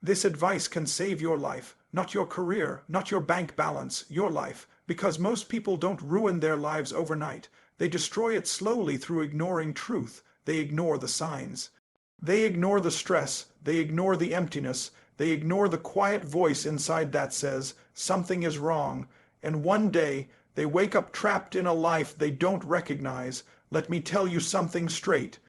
This advice can save your life, not your career, not your bank balance, your life, because most people don't ruin their lives overnight. They destroy it slowly through ignoring truth. They ignore the signs. They ignore the stress. They ignore the emptiness. They ignore the quiet voice inside that says, something is wrong. And one day, they wake up trapped in a life they don't recognize. Let me tell you something straight.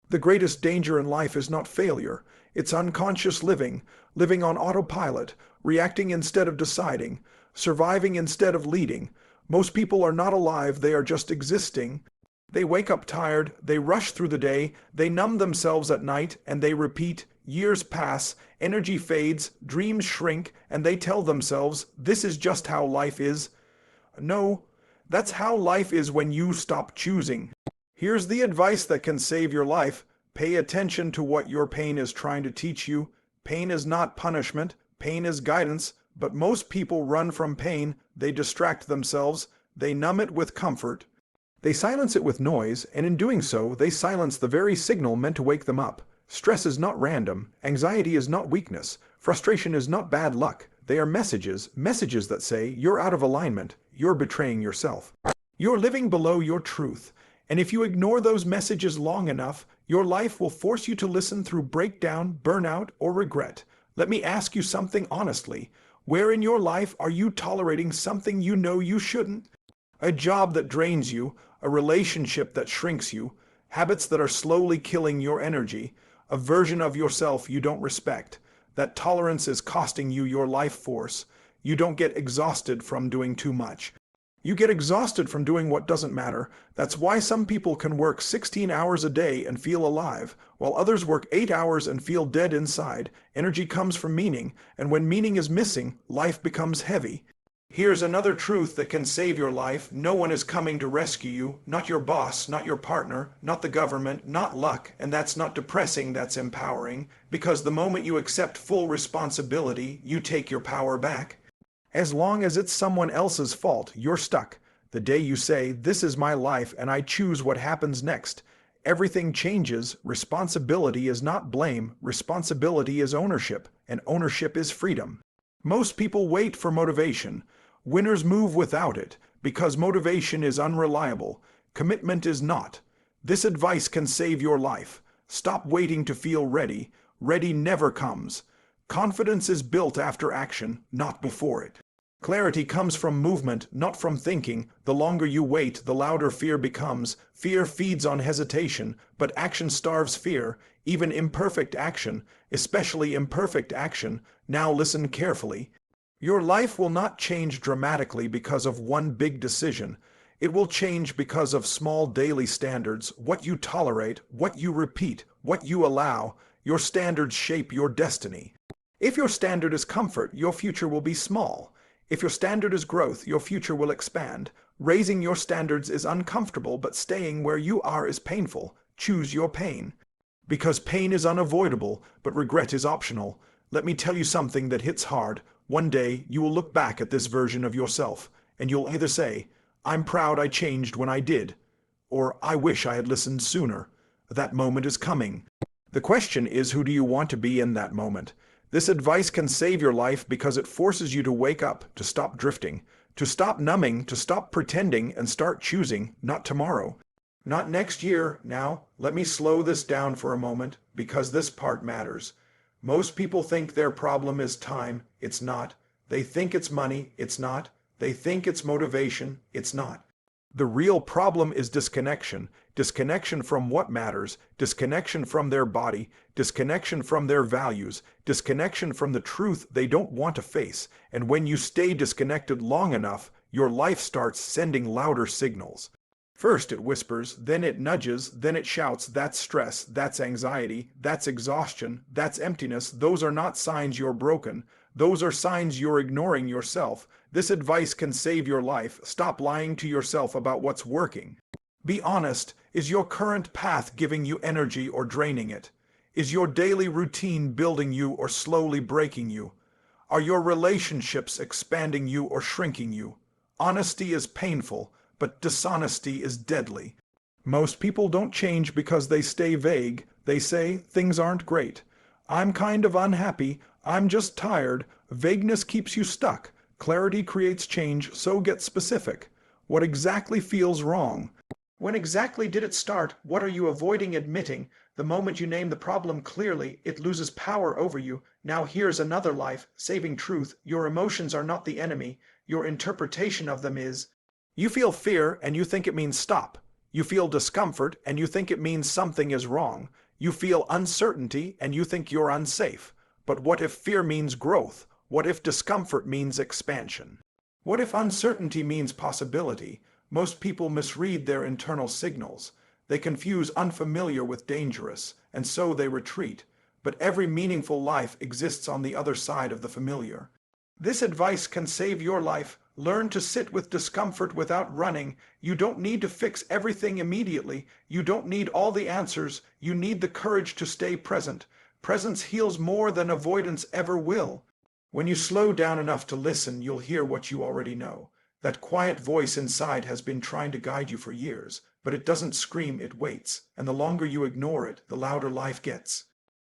The greatest danger in life is not failure. It's unconscious living, living on autopilot, reacting instead of deciding, surviving instead of leading. Most people are not alive, they are just existing. They wake up tired, they rush through the day, they numb themselves at night, and they repeat. Years pass, energy fades, dreams shrink, and they tell themselves, this is just how life is. No, that's how life is when you stop choosing. Here's the advice that can save your life. Pay attention to what your pain is trying to teach you. Pain is not punishment, pain is guidance, but most people run from pain, they distract themselves, they numb it with comfort. They silence it with noise, and in doing so, they silence the very signal meant to wake them up. Stress is not random, anxiety is not weakness, frustration is not bad luck. They are messages, messages that say, you're out of alignment, you're betraying yourself. You're living below your truth. And if you ignore those messages long enough, your life will force you to listen through breakdown, burnout, or regret. Let me ask you something honestly. Where in your life are you tolerating something you know you shouldn't? A job that drains you, a relationship that shrinks you, habits that are slowly killing your energy, a version of yourself you don't respect. That tolerance is costing you your life force. You don't get exhausted from doing too much. You get exhausted from doing what doesn't matter. That's why some people can work 16 hours a day and feel alive, while others work 8 hours and feel dead inside. Energy comes from meaning, and when meaning is missing, life becomes heavy. Here's another truth that can save your life. No one is coming to rescue you. Not your boss, not your partner, not the government, not luck. And that's not depressing, that's empowering. Because the moment you accept full responsibility, you take your power back. As long as it's someone else's fault, you're stuck. The day you say, this is my life and I choose what happens next, everything changes. Responsibility is not blame. Responsibility is ownership, and ownership is freedom. Most people wait for motivation. Winners move without it, because motivation is unreliable. Commitment is not. This advice can save your life. Stop waiting to feel ready. Ready never comes. Confidence is built after action, not before it. Clarity comes from movement, not from thinking. The longer you wait, the louder fear becomes. Fear feeds on hesitation, but action starves fear. Even imperfect action, especially imperfect action. Now listen carefully. Your life will not change dramatically because of one big decision. It will change because of small daily standards, what you tolerate, what you repeat, what you allow. Your standards shape your destiny. If your standard is comfort, your future will be small. If your standard is growth, your future will expand. Raising your standards is uncomfortable, but staying where you are is painful. Choose your pain. Because pain is unavoidable, but regret is optional. Let me tell you something that hits hard. One day, you will look back at this version of yourself, and you'll either say, I'm proud I changed when I did, or I wish I had listened sooner. That moment is coming. The question is, who do you want to be in that moment? This advice can save your life because it forces you to wake up, to stop drifting, to stop numbing, to stop pretending, and start choosing, not tomorrow. Not next year. Now, let me slow this down for a moment, because this part matters. Most people think their problem is time. It's not. They think it's money. It's not. They think it's motivation. It's not. The real problem is disconnection. Disconnection from what matters, disconnection from their body, disconnection from their values, disconnection from the truth they don't want to face. And when you stay disconnected long enough, your life starts sending louder signals. First it whispers, then it nudges, then it shouts. That's stress, that's anxiety, that's exhaustion, that's emptiness. Those are not signs you're broken. Those are signs you're ignoring yourself. This advice can save your life. Stop lying to yourself about what's working. Be honest. Is your current path giving you energy or draining it? Is your daily routine building you or slowly breaking you? Are your relationships expanding you or shrinking you? Honesty is painful, but dishonesty is deadly. Most people don't change because they stay vague. They say, things aren't great. I'm kind of unhappy. I'm just tired. Vagueness keeps you stuck. Clarity creates change, so get specific. What exactly feels wrong? When exactly did it start? What are you avoiding admitting? The moment you name the problem clearly, it loses power over you. Now here's another life-saving truth. Your emotions are not the enemy. Your interpretation of them is. You feel fear and you think it means stop. You feel discomfort and you think it means something is wrong. You feel uncertainty and you think you're unsafe. But what if fear means growth? What if discomfort means expansion? What if uncertainty means possibility? Most people misread their internal signals. They confuse unfamiliar with dangerous, and so they retreat. But every meaningful life exists on the other side of the familiar. This advice can save your life. Learn to sit with discomfort without running. You don't need to fix everything immediately. You don't need all the answers. You need the courage to stay present. Presence heals more than avoidance ever will. When you slow down enough to listen, you'll hear what you already know. That quiet voice inside has been trying to guide you for years, but it doesn't scream, it waits, and the longer you ignore it, the louder life gets.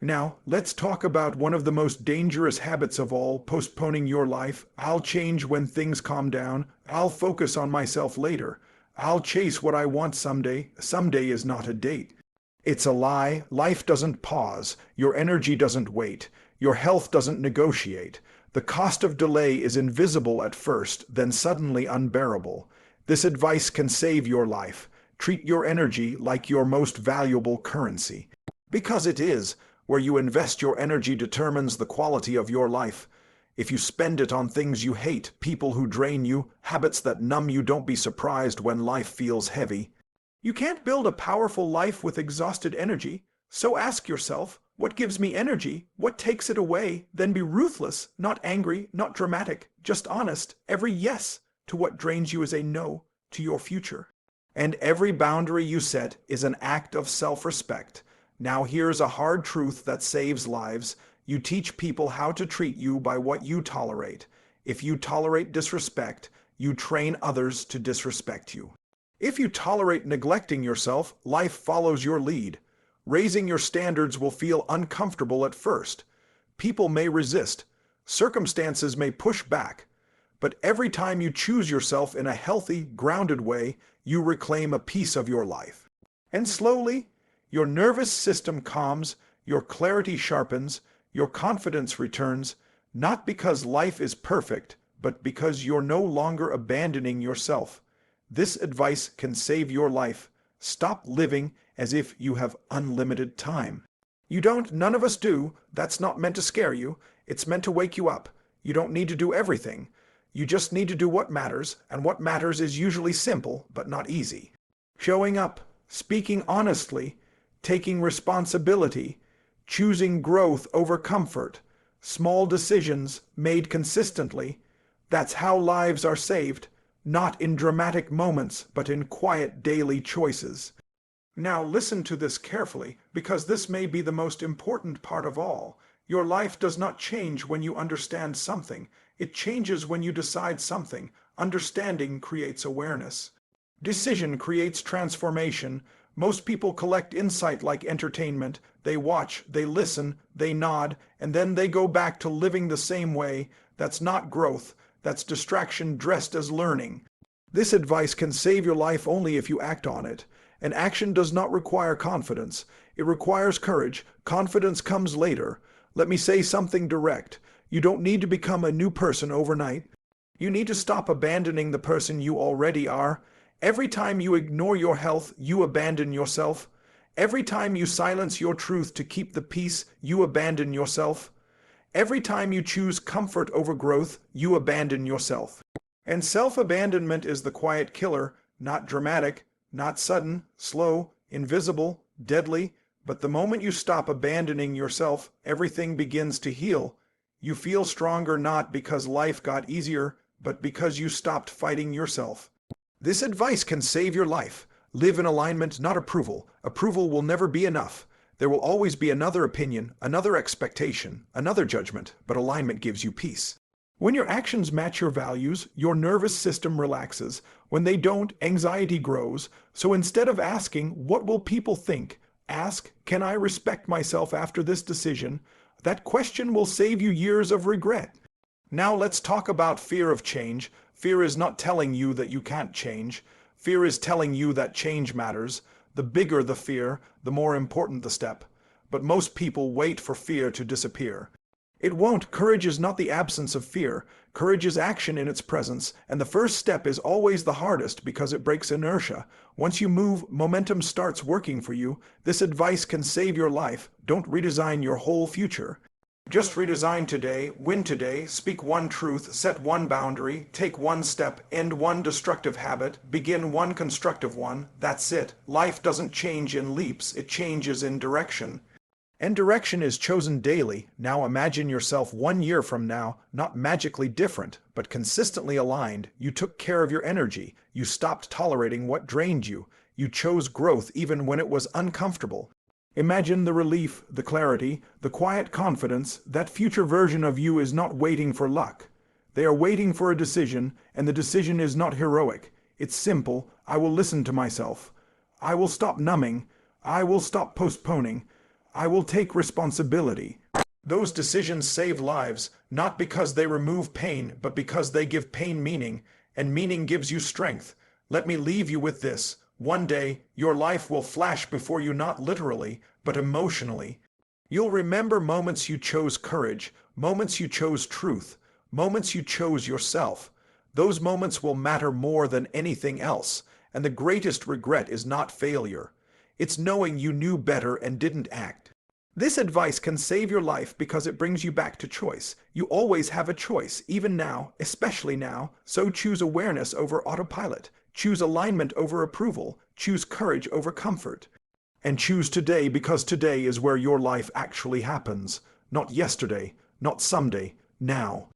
Now, let's talk about one of the most dangerous habits of all, postponing your life. I'll change when things calm down. I'll focus on myself later. I'll chase what I want someday. Someday is not a date. It's a lie. Life doesn't pause. Your energy doesn't wait. Your health doesn't negotiate. The cost of delay is invisible at first, then suddenly unbearable. This advice can save your life. Treat your energy like your most valuable currency. Because it is. Where you invest your energy determines the quality of your life. If you spend it on things you hate, people who drain you, habits that numb you, don't be surprised when life feels heavy. You can't build a powerful life with exhausted energy. So ask yourself, what gives me energy? What takes it away? Then be ruthless, not angry, not dramatic, just honest. Every yes to what drains you is a no to your future. And every boundary you set is an act of self-respect. Now here's a hard truth that saves lives. You teach people how to treat you by what you tolerate. If you tolerate disrespect, you train others to disrespect you. If you tolerate neglecting yourself, life follows your lead. Raising your standards will feel uncomfortable at first. People may resist. Circumstances may push back. But every time you choose yourself in a healthy, grounded way, you reclaim a piece of your life. And slowly, your nervous system calms, your clarity sharpens, your confidence returns, not because life is perfect, but because you're no longer abandoning yourself. This advice can save your life. Stop living as if you have unlimited time. You don't, none of us do. That's not meant to scare you. It's meant to wake you up. You don't need to do everything. You just need to do what matters, and what matters is usually simple, but not easy. Showing up, speaking honestly, taking responsibility, choosing growth over comfort, small decisions made consistently. That's how lives are saved, not in dramatic moments, but in quiet daily choices. Now listen to this carefully, because this may be the most important part of all. Your life does not change when you understand something. It changes when you decide something. Understanding creates awareness. Decision creates transformation. Most people collect insight like entertainment. They watch, they listen, they nod, and then they go back to living the same way. That's not growth. That's distraction dressed as learning. This advice can save your life only if you act on it. And action does not require confidence. It requires courage. Confidence comes later. Let me say something direct. You don't need to become a new person overnight. You need to stop abandoning the person you already are. Every time you ignore your health, you abandon yourself. Every time you silence your truth to keep the peace, you abandon yourself. Every time you choose comfort over growth, you abandon yourself. And self-abandonment is the quiet killer, not dramatic, not sudden, slow, invisible, deadly. But the moment you stop abandoning yourself, everything begins to heal. You feel stronger not because life got easier, but because you stopped fighting yourself. This advice can save your life. Live in alignment, not approval. Approval will never be enough. There will always be another opinion, another expectation, another judgment, but alignment gives you peace. When your actions match your values, your nervous system relaxes. When they don't, anxiety grows. So instead of asking, what will people think? Ask, can I respect myself after this decision? That question will save you years of regret. Now let's talk about fear of change. Fear is not telling you that you can't change. Fear is telling you that change matters. The bigger the fear, the more important the step. But most people wait for fear to disappear. It won't. Courage is not the absence of fear. Courage is action in its presence, and the first step is always the hardest because it breaks inertia. Once you move, momentum starts working for you. This advice can save your life. Don't redesign your whole future. Just redesign today, win today, speak one truth, set one boundary, take one step, end one destructive habit, begin one constructive one. That's it. Life doesn't change in leaps, it changes in direction. And direction is chosen daily. Now imagine yourself 1 year from now, not magically different, but consistently aligned. You took care of your energy. You stopped tolerating what drained you. You chose growth even when it was uncomfortable. Imagine the relief, the clarity, the quiet confidence. That future version of you is not waiting for luck. They are waiting for a decision, and the decision is not heroic. It's simple. I will listen to myself. I will stop numbing. I will stop postponing. I will take responsibility. Those decisions save lives, not because they remove pain, but because they give pain meaning, and meaning gives you strength. Let me leave you with this. One day, your life will flash before you, not literally, but emotionally. You'll remember moments you chose courage, moments you chose truth, moments you chose yourself. Those moments will matter more than anything else, and the greatest regret is not failure. It's knowing you knew better and didn't act. This advice can save your life because it brings you back to choice. You always have a choice, even now, especially now, so choose awareness over autopilot. Choose alignment over approval. Choose courage over comfort. And choose today because today is where your life actually happens. Not yesterday, not someday, now.